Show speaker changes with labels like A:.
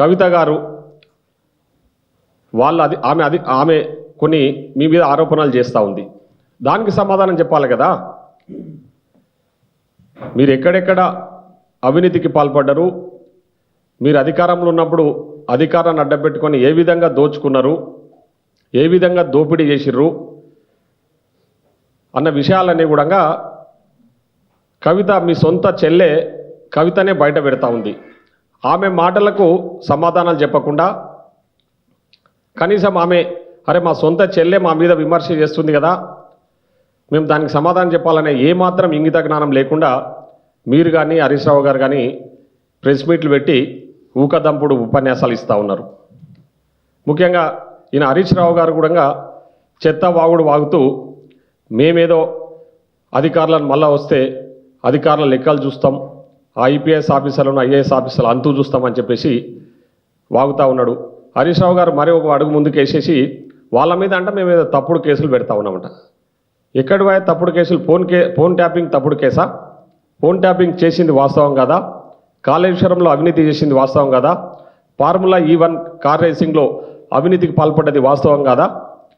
A: కవిత గారు ఆమె కొన్ని మీ మీద ఆరోపణలు చేస్తూ ఉంది. దానికి సమాధానం చెప్పాలి కదా. మీరు ఎక్కడెక్కడ అవినీతికి పాల్పడ్డారు, మీరు అధికారంలో ఉన్నప్పుడు అధికారాన్ని అడ్డపెట్టుకొని ఏ విధంగా దోచుకున్నారు, ఏ విధంగా దోపిడీ చేసిర్రు అన్న విషయాలన్నీ కూడా కవిత మీ సొంత చెల్లె కవితనే బయట పెడతా ఉంది. ఆమె మాటలకు సమాధానాలు చెప్పకుండా కనీసం ఆమె అరే మా సొంత చెల్లె మా మీద విమర్శ చేస్తుంది కదా, మేము దానికి సమాధానం చెప్పాలనే ఏమాత్రం ఇంగిత జ్ఞానం లేకుండా మీరు కానీ హరీష్ రావు గారు కానీ ప్రెస్ మీట్లు పెట్టి ఊకదంపుడు ఉపన్యాసాలు ఇస్తూ ఉన్నారు. ముఖ్యంగా ఈయన హరీష్ రావు గారు కూడా చెత్త వాగుడు వాగుతూ మేమేదో అధికారులను మళ్ళా వస్తే అధికారుల లెక్కలు చూస్తాం, ఐపీఎస్ ఆఫీసర్లను ఐఏఎస్ ఆఫీసర్లు అంతూ చూస్తామని చెప్పేసి వాగుతూ ఉన్నాడు. హరీష్ రావు గారు మరి ఒక అడుగు ముందుకు వేసేసి వాళ్ళ మీద అంటే మేము ఏదో తప్పుడు కేసులు పెడతా ఉన్నామంట. ఎక్కడి పోయే తప్పుడు కేసులు? ఫోన్ ట్యాపింగ్ తప్పుడు కేసా? ఫోన్ ట్యాపింగ్ చేసింది వాస్తవం కదా? కాళేశ్వరంలో అవినీతి చేసింది వాస్తవం కదా? ఫార్ములా E1 కార్ రేసింగ్లో అవినీతికి పాల్పడ్డది వాస్తవం కాదా?